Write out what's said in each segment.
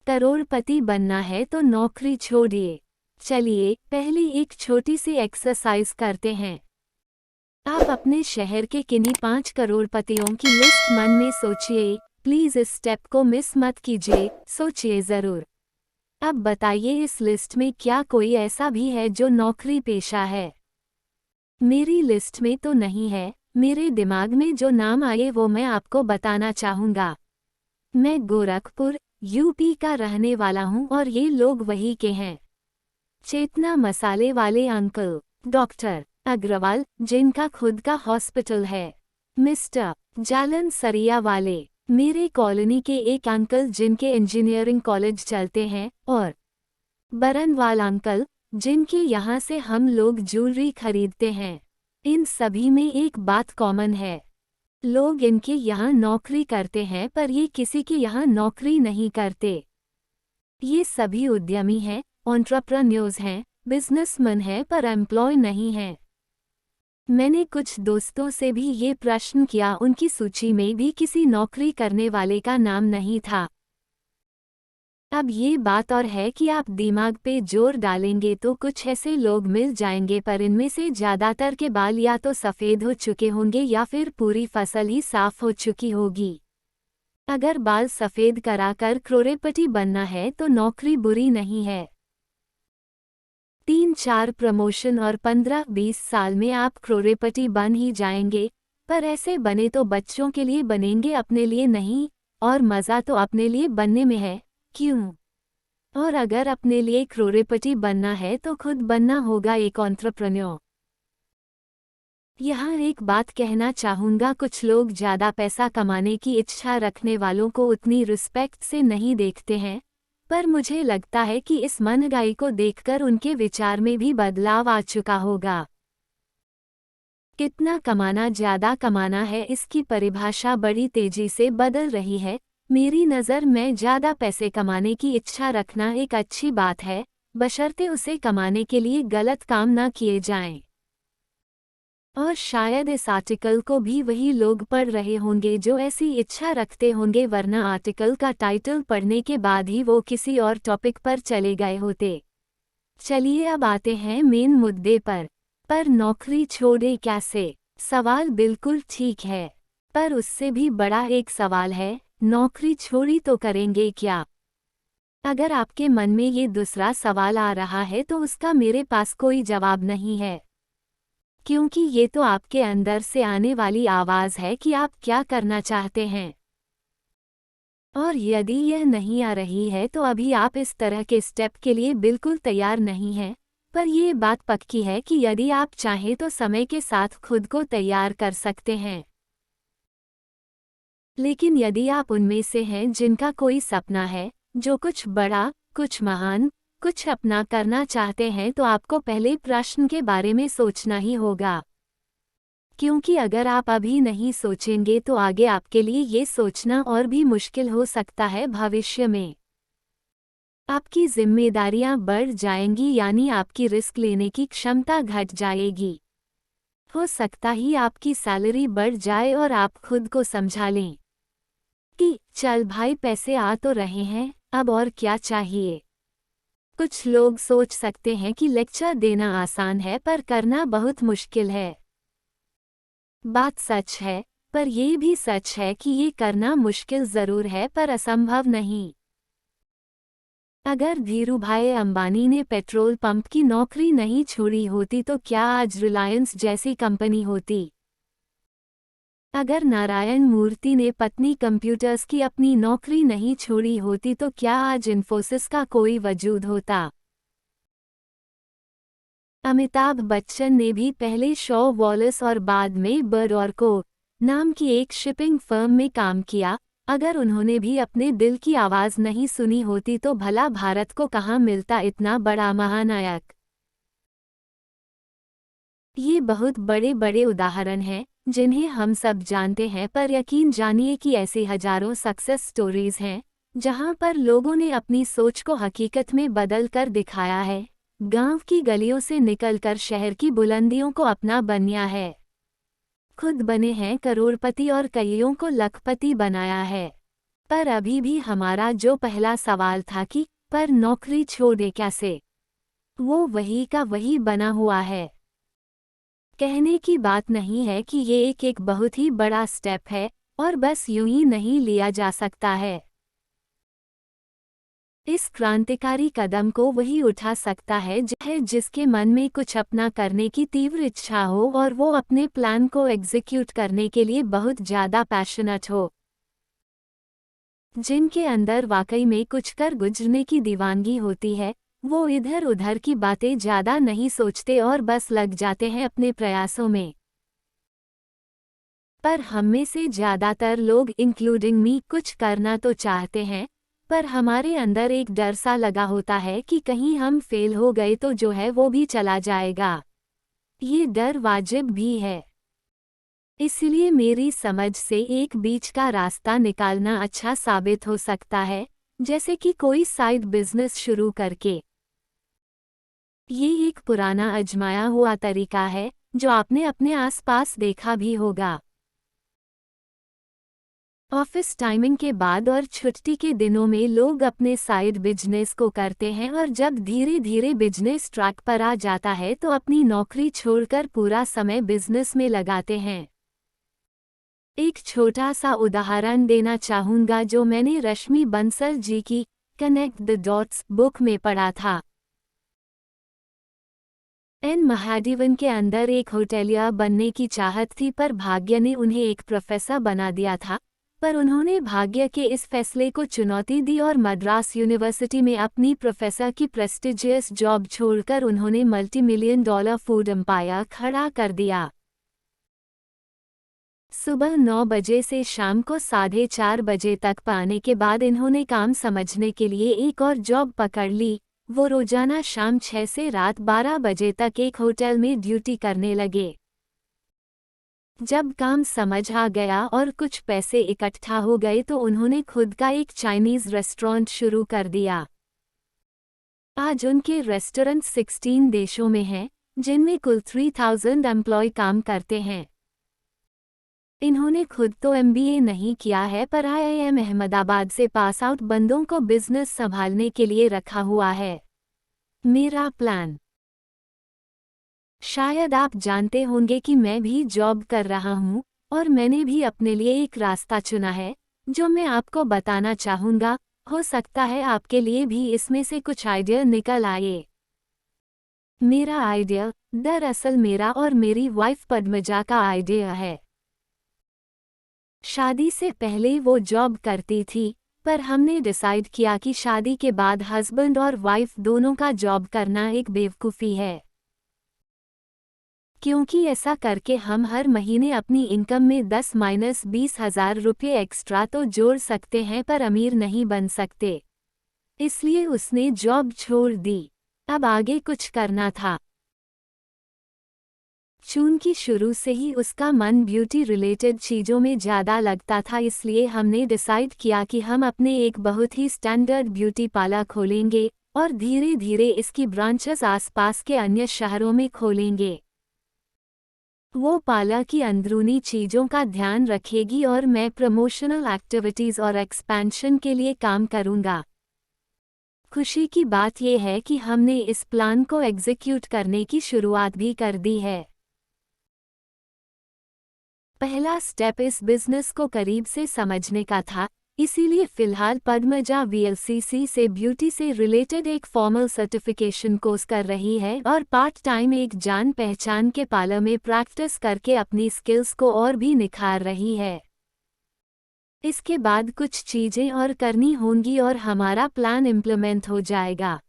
करोड़पति बनना है तो नौकरी छोड़िए। चलिए पहले एक छोटी सी एक्सरसाइज करते हैं। आप अपने शहर के किन्हीं 5 करोड़पतियों की लिस्ट मन में सोचिए। प्लीज इस स्टेप को मिस मत कीजिए, सोचिए जरूर। अब बताइए इस लिस्ट में क्या कोई ऐसा भी है जो नौकरी पेशा है? मेरी लिस्ट में तो नहीं है। मेरे दिमाग में जो नाम आए वो मैं आपको बताना चाहूँगा। मैं गोरखपुर, यूपी का रहने वाला हूँ और ये लोग वही के हैं। चेतना मसाले वाले अंकल, डॉक्टर अग्रवाल जिनका खुद का हॉस्पिटल है, मिस्टर जालन सरिया वाले, मेरे कॉलोनी के एक अंकल जिनके इंजीनियरिंग कॉलेज चलते हैं, और बरनवाल अंकल जिनके यहाँ से हम लोग ज्वेलरी खरीदते हैं। इन सभी में एक बात कॉमन है, लोग इनके यहाँ नौकरी करते हैं पर ये किसी के यहाँ नौकरी नहीं करते। ये सभी उद्यमी हैं, एंटरप्रेन्योर्स हैं, बिजनेसमैन हैं पर एम्प्लॉय नहीं हैं। मैंने कुछ दोस्तों से भी ये प्रश्न किया, उनकी सूची में भी किसी नौकरी करने वाले का नाम नहीं था। अब ये बात और है कि आप दिमाग पे जोर डालेंगे तो कुछ ऐसे लोग मिल जाएंगे, पर इनमें से ज़्यादातर के बाल या तो सफ़ेद हो चुके होंगे या फिर पूरी फसल ही साफ हो चुकी होगी। अगर बाल सफ़ेद कराकर करोड़पति बनना है तो नौकरी बुरी नहीं है। 3-4 प्रमोशन और 15-20 साल में आप करोड़पति बन ही जाएंगे, पर ऐसे बने तो बच्चों के लिए बनेंगे, अपने लिए नहीं। और मज़ा तो अपने लिए बनने में है, क्यों? और अगर अपने लिए करोड़पति बनना है तो खुद बनना होगा एक एंटरप्रेन्योर। यहाँ एक बात कहना चाहूँगा, कुछ लोग ज़्यादा पैसा कमाने की इच्छा रखने वालों को उतनी रिस्पेक्ट से नहीं देखते हैं, पर मुझे लगता है कि इस महंगाई को देखकर उनके विचार में भी बदलाव आ चुका होगा। कितना कमाना ज़्यादा कमाना है, इसकी परिभाषा बड़ी तेजी से बदल रही है। मेरी नज़र में ज़्यादा पैसे कमाने की इच्छा रखना एक अच्छी बात है, बशर्ते उसे कमाने के लिए गलत काम न किए जाएं। और शायद इस आर्टिकल को भी वही लोग पढ़ रहे होंगे जो ऐसी इच्छा रखते होंगे, वरना आर्टिकल का टाइटल पढ़ने के बाद ही वो किसी और टॉपिक पर चले गए होते। चलिए अब आते हैं मेन मुद्दे पर नौकरी छोड़े कैसे? सवाल बिल्कुल ठीक है, पर उससे भी बड़ा एक सवाल है, नौकरी छोड़ी तो करेंगे क्या? अगर आपके मन में ये दूसरा सवाल आ रहा है तो उसका मेरे पास कोई जवाब नहीं है, क्योंकि ये तो आपके अंदर से आने वाली आवाज़ है कि आप क्या करना चाहते हैं। और यदि यह नहीं आ रही है तो अभी आप इस तरह के स्टेप के लिए बिल्कुल तैयार नहीं हैं, पर ये बात पक्की है कि यदि आप चाहें तो समय के साथ खुद को तैयार कर सकते हैं। लेकिन यदि आप उनमें से हैं जिनका कोई सपना है, जो कुछ बड़ा, कुछ महान, कुछ अपना करना चाहते हैं, तो आपको पहले प्रश्न के बारे में सोचना ही होगा। क्योंकि अगर आप अभी नहीं सोचेंगे तो आगे आपके लिए ये सोचना और भी मुश्किल हो सकता है। भविष्य में आपकी जिम्मेदारियां बढ़ जाएंगी, यानी आपकी रिस्क लेने की क्षमता घट जाएगी। हो सकता ही आपकी सैलरी बढ़ जाए और आप खुद को समझा लें कि चल भाई पैसे आ तो रहे हैं, अब और क्या चाहिए। कुछ लोग सोच सकते हैं कि लेक्चर देना आसान है पर करना बहुत मुश्किल है। बात सच है, पर ये भी सच है कि ये करना मुश्किल ज़रूर है पर असंभव नहीं। अगर धीरूभाई अंबानी ने पेट्रोल पंप की नौकरी नहीं छोड़ी होती तो क्या आज रिलायंस जैसी कंपनी होती? अगर नारायण मूर्ति ने पत्नी कंप्यूटर्स की अपनी नौकरी नहीं छोड़ी होती तो क्या आज इन्फोसिस का कोई वजूद होता? अमिताभ बच्चन ने भी पहले शॉ वॉलेस और बाद में बर्डरको नाम की एक शिपिंग फर्म में काम किया। अगर उन्होंने भी अपने दिल की आवाज़ नहीं सुनी होती तो भला भारत को कहाँ मिलता इतना बड़ा महानायक? ये बहुत बड़े बड़े उदाहरण हैं जिन्हें हम सब जानते हैं, पर यकीन जानिए कि ऐसे हजारों सक्सेस स्टोरीज हैं जहां पर लोगों ने अपनी सोच को हकीकत में बदल कर दिखाया है, गांव की गलियों से निकलकर शहर की बुलंदियों को अपना बनाया है, खुद बने हैं करोड़पति और कईयों को लखपति बनाया है। पर अभी भी हमारा जो पहला सवाल था कि पर नौकरी छोड़े कैसे, वो वही का वही बना हुआ है। कहने की बात नहीं है कि ये एक बहुत ही बड़ा स्टेप है और बस यूं ही नहीं लिया जा सकता है। इस क्रांतिकारी कदम को वही उठा सकता है जिसके मन में कुछ अपना करने की तीव्र इच्छा हो और वो अपने प्लान को एग्जीक्यूट करने के लिए बहुत ज़्यादा पैशनेट हो। जिनके अंदर वाकई में कुछ कर गुजरने की दीवानगी होती है, वो इधर उधर की बातें ज़्यादा नहीं सोचते और बस लग जाते हैं अपने प्रयासों में। पर हम में से ज़्यादातर लोग इंक्लूडिंग मी कुछ करना तो चाहते हैं, पर हमारे अंदर एक डर सा लगा होता है कि कहीं हम फेल हो गए तो जो है वो भी चला जाएगा। ये डर वाजिब भी है। इसलिए मेरी समझ से एक बीच का रास्ता निकालना अच्छा साबित हो सकता है, जैसे कि कोई साइड बिजनेस शुरू करके। ये एक पुराना आजमाया हुआ तरीका है, जो आपने अपने आसपास देखा भी होगा। ऑफिस टाइमिंग के बाद और छुट्टी के दिनों में लोग अपने साइड बिजनेस को करते हैं और जब धीरे धीरे बिजनेस ट्रैक पर आ जाता है तो अपनी नौकरी छोड़कर पूरा समय बिजनेस में लगाते हैं। एक छोटा सा उदाहरण देना चाहूँगा जो मैंने रश्मि बंसल जी की कनेक्ट द डॉट्स बुक में पढ़ा था। एन महादेवन के अंदर एक होटेलिया बनने की चाहत थी पर भाग्य ने उन्हें एक प्रोफेसर बना दिया था, पर उन्होंने भाग्य के इस फैसले को चुनौती दी और मद्रास यूनिवर्सिटी में अपनी प्रोफेसर की प्रेस्टिजियस जॉब छोड़कर उन्होंने $multi-million फूड एम्पायर खड़ा कर दिया। सुबह 9 बजे से शाम को 4:30 बजे तक पाने के बाद इन्होंने काम समझने के लिए एक और जॉब पकड़ ली। वो रोजाना शाम 6 से रात 12 बजे तक एक होटल में ड्यूटी करने लगे। जब काम समझ आ गया और कुछ पैसे इकट्ठा हो गए तो उन्होंने खुद का एक चाइनीज रेस्टोरेंट शुरू कर दिया। आज उनके रेस्टोरेंट 16 देशों में हैं, जिनमें कुल 3000 एम्प्लॉय काम करते हैं। इन्होंने खुद तो MBA नहीं किया है पर IIM अहमदाबाद से पास आउट बंदों को बिजनेस संभालने के लिए रखा हुआ है। मेरा प्लान, शायद आप जानते होंगे कि मैं भी जॉब कर रहा हूँ और मैंने भी अपने लिए एक रास्ता चुना है, जो मैं आपको बताना चाहूँगा। हो सकता है आपके लिए भी इसमें से कुछ आइडिया निकल आए। मेरा आइडिया दरअसल मेरा और मेरी वाइफ पद्मजा का आइडिया है। शादी से पहले वो जॉब करती थी, पर हमने डिसाइड किया कि शादी के बाद हस्बैंड और वाइफ दोनों का जॉब करना एक बेवकूफ़ी है, क्योंकि ऐसा करके हम हर महीने अपनी इनकम में 10-20 हज़ार रुपये एक्स्ट्रा तो जोड़ सकते हैं पर अमीर नहीं बन सकते। इसलिए उसने जॉब छोड़ दी। अब आगे कुछ करना था। चूंकि शुरू से ही उसका मन ब्यूटी रिलेटेड चीज़ों में ज़्यादा लगता था, इसलिए हमने डिसाइड किया कि हम अपने एक बहुत ही स्टैंडर्ड ब्यूटी पार्लर खोलेंगे और धीरे धीरे इसकी ब्रांचेस आसपास के अन्य शहरों में खोलेंगे। वो पार्लर की अंदरूनी चीज़ों का ध्यान रखेगी और मैं प्रमोशनल एक्टिविटीज़ और एक्सपेंशन के लिए काम करूँगा। खुशी की बात यह है कि हमने इस प्लान को एग्जीक्यूट करने की शुरुआत भी कर दी है। पहला स्टेप इस बिजनेस को करीब से समझने का था, इसीलिए फिलहाल पद्मजा VLCC से ब्यूटी से रिलेटेड एक फॉर्मल सर्टिफिकेशन कोर्स कर रही है और पार्ट टाइम एक जान पहचान के पार्लर में प्रैक्टिस करके अपनी स्किल्स को और भी निखार रही है। इसके बाद कुछ चीज़ें और करनी होंगी और हमारा प्लान इम्प्लीमेंट हो जाएगा।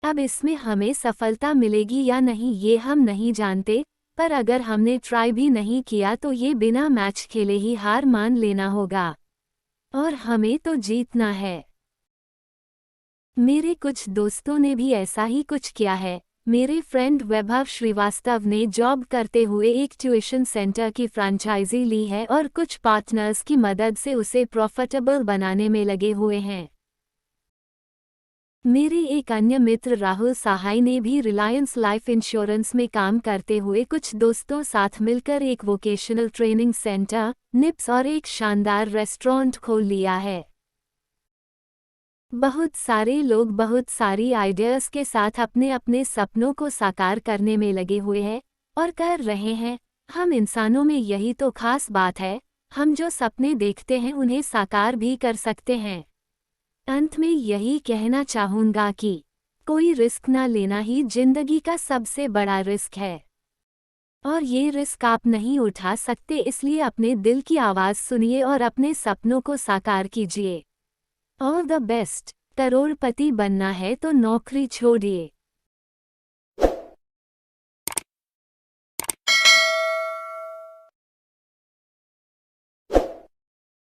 अब इसमें हमें सफलता मिलेगी या नहीं ये हम नहीं जानते, पर अगर हमने ट्राई भी नहीं किया तो ये बिना मैच खेले ही हार मान लेना होगा और हमें तो जीतना है। मेरे कुछ दोस्तों ने भी ऐसा ही कुछ किया है। मेरे फ्रेंड वैभव श्रीवास्तव ने जॉब करते हुए एक ट्यूशन सेंटर की फ्रेंचाइजी ली है और कुछ पार्टनर्स की मदद से उसे प्रॉफिटेबल बनाने में लगे हुए हैं। मेरे एक अन्य मित्र राहुल सहाय ने भी रिलायंस लाइफ इंश्योरेंस में काम करते हुए कुछ दोस्तों साथ मिलकर एक वोकेशनल ट्रेनिंग सेंटर, निप्स और एक शानदार रेस्टोरेंट खोल लिया है। बहुत सारे लोग बहुत सारी आइडियाज़ के साथ अपने अपने सपनों को साकार करने में लगे हुए हैं और कर रहे हैं। हम इंसानों में यही तो खास बात है, हम जो सपने देखते हैं उन्हें साकार भी कर सकते हैं। अंत में यही कहना चाहूँगा कि कोई रिस्क ना लेना ही जिंदगी का सबसे बड़ा रिस्क है। और ये रिस्क आप नहीं उठा सकते, इसलिए अपने दिल की आवाज़ सुनिए और अपने सपनों को साकार कीजिए। All the best. करोड़पति बनना है तो नौकरी छोड़िए।